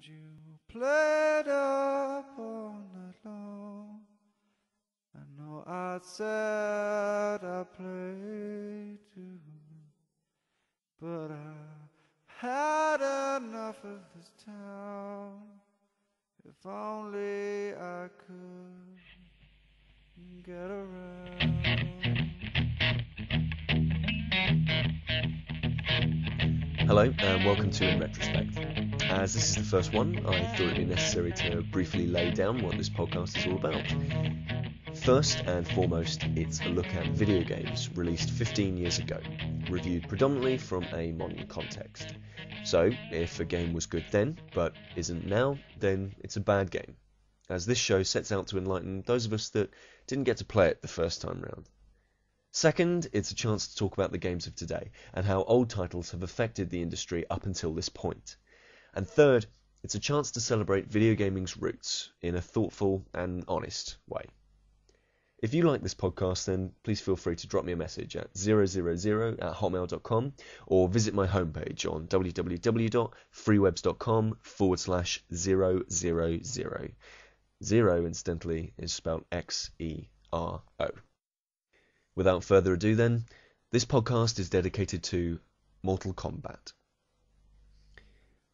You played up all night long. I know I said I played too, but I had enough of this town. If only I could get around. Hello and welcome to InRetroSpect. As this is the first one, I thought it would be necessary to briefly lay down what this podcast is all about. First and foremost, it's a look at video games released 15 years ago, reviewed predominantly from a modern context. So, if a game was good then, but isn't now, then it's a bad game, as this show sets out to enlighten those of us that didn't get to play it the first time round. Second, it's a chance to talk about the games of today and how old titles have affected the industry up until this point. And third, it's a chance to celebrate video gaming's roots in a thoughtful and honest way. If you like this podcast, then please feel free to drop me a message at 000@hotmail.com or visit my homepage on www.freewebs.com/000. Zero, incidentally, is spelled Xero. Without further ado then, this podcast is dedicated to Mortal Kombat.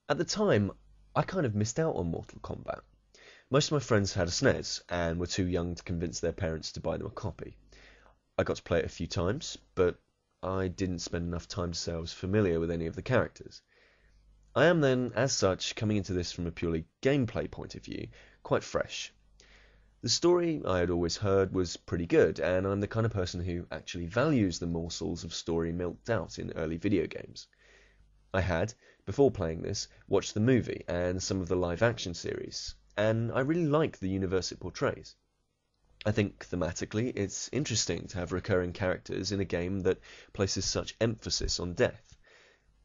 At the time, I kind of missed out on Mortal Kombat. Most of my friends had a SNES and were too young to convince their parents to buy them a copy. I got to play it a few times, but I didn't spend enough time to say I was familiar with any of the characters. I am then, as such, coming into this from a purely gameplay point of view, quite fresh. The story I had always heard was pretty good, and I'm the kind of person who actually values the morsels of story milked out in early video games. I had, before playing this, watched the movie and some of the live-action series, and I really like the universe it portrays. I think thematically it's interesting to have recurring characters in a game that places such emphasis on death.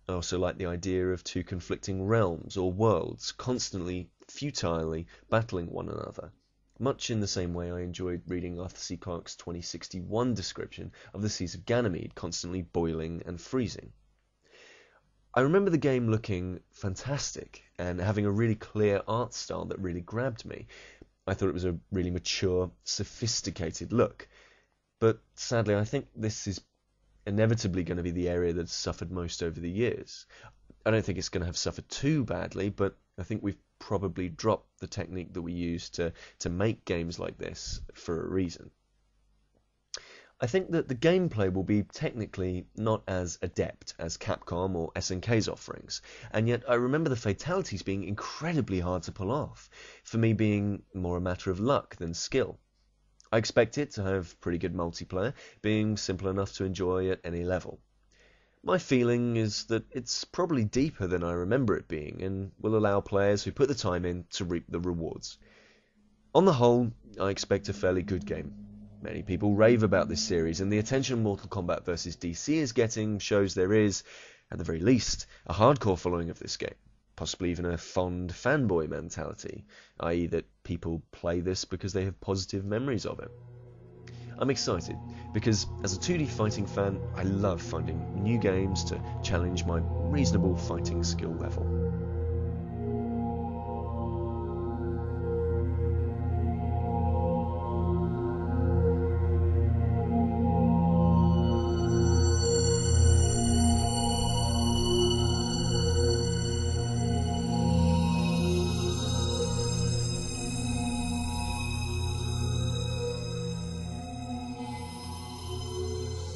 I also like the idea of two conflicting realms or worlds constantly, futilely battling one another, much in the same way I enjoyed reading Arthur C. Clarke's 2061 description of the seas of Ganymede constantly boiling and freezing. I remember the game looking fantastic and having a really clear art style that really grabbed me. I thought it was a really mature, sophisticated look. But sadly, I think this is inevitably going to be the area that's suffered most over the years. I don't think it's going to have suffered too badly, but I think we've probably dropped the technique that we use to make games like this for a reason. I think that the gameplay will be technically not as adept as Capcom or SNK's offerings, and yet I remember the fatalities being incredibly hard to pull off, for me being more a matter of luck than skill. I expect it to have pretty good multiplayer, being simple enough to enjoy at any level. My feeling is that it's probably deeper than I remember it being, and will allow players who put the time in to reap the rewards. On the whole, I expect a fairly good game. Many people rave about this series, and the attention Mortal Kombat vs. DC is getting shows there is, at the very least, a hardcore following of this game, possibly even a fond fanboy mentality, i.e. that people play this because they have positive memories of it. I'm excited, because as a 2D fighting fan, I love finding new games to challenge my reasonable fighting skill level.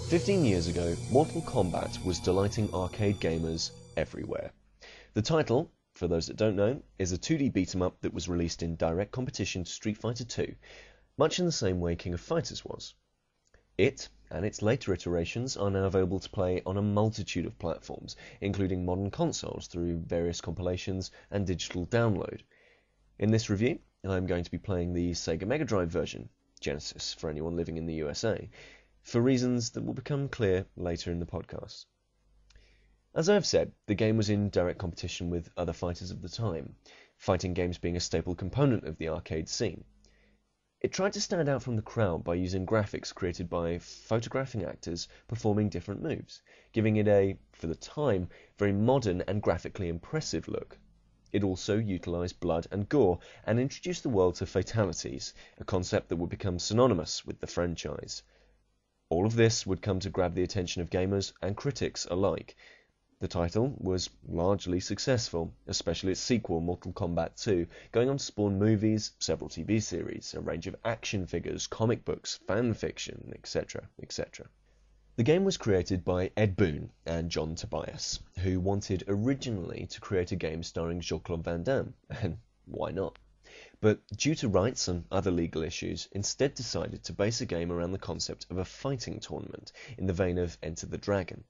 "15 years ago, Mortal Kombat was delighting arcade gamers everywhere. The title, for those that don't know, is a 2D beat-em-up that was released in direct competition to Street Fighter II, much in the same way King of Fighters was. It, and its later iterations, are now available to play on a multitude of platforms, including modern consoles through various compilations and digital download. In this review, I'm going to be playing the Sega Mega Drive version, Genesis for anyone living in the USA, for reasons that will become clear later in the podcast. As I have said, the game was in direct competition with other fighters of the time, fighting games being a staple component of the arcade scene. It tried to stand out from the crowd by using graphics created by photographing actors performing different moves, giving it a, for the time, very modern and graphically impressive look. It also utilised blood and gore, and introduced the world to fatalities, a concept that would become synonymous with the franchise. All of this would come to grab the attention of gamers and critics alike. The title was largely successful, especially its sequel, Mortal Kombat 2, going on to spawn movies, several TV series, a range of action figures, comic books, fan fiction, etc., etc. The game was created by Ed Boon and John Tobias, who wanted originally to create a game starring Jean-Claude Van Damme, and why not? But due to rights and other legal issues, instead decided to base a game around the concept of a fighting tournament, in the vein of Enter the Dragon.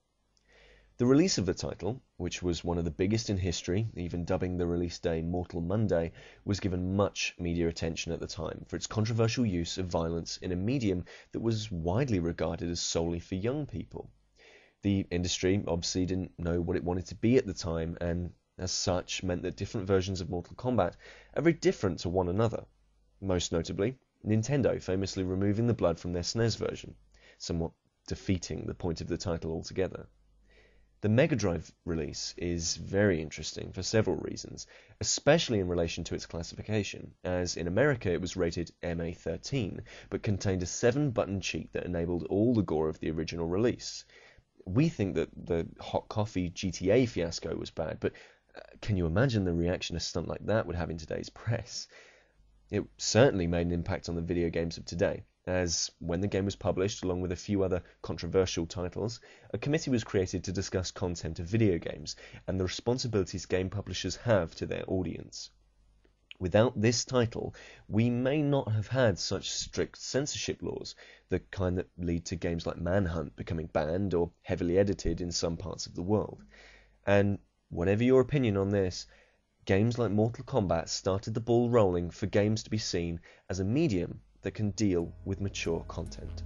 The release of the title, which was one of the biggest in history, even dubbing the release day Mortal Monday, was given much media attention at the time for its controversial use of violence in a medium that was widely regarded as solely for young people. The industry obviously didn't know what it wanted to be at the time, and as such meant that different versions of Mortal Kombat are very different to one another. Most notably, Nintendo famously removing the blood from their SNES version, somewhat defeating the point of the title altogether. The Mega Drive release is very interesting for several reasons, especially in relation to its classification, as in America it was rated MA13, but contained a 7-button cheat that enabled all the gore of the original release. We think that the Hot Coffee GTA fiasco was bad, but can you imagine the reaction a stunt like that would have in today's press? It certainly made an impact on the video games of today, as when the game was published, along with a few other controversial titles, a committee was created to discuss content of video games and the responsibilities game publishers have to their audience. Without this title, we may not have had such strict censorship laws, the kind that lead to games like Manhunt becoming banned or heavily edited in some parts of the world. And whatever your opinion on this, games like Mortal Kombat started the ball rolling for games to be seen as a medium that can deal with mature content.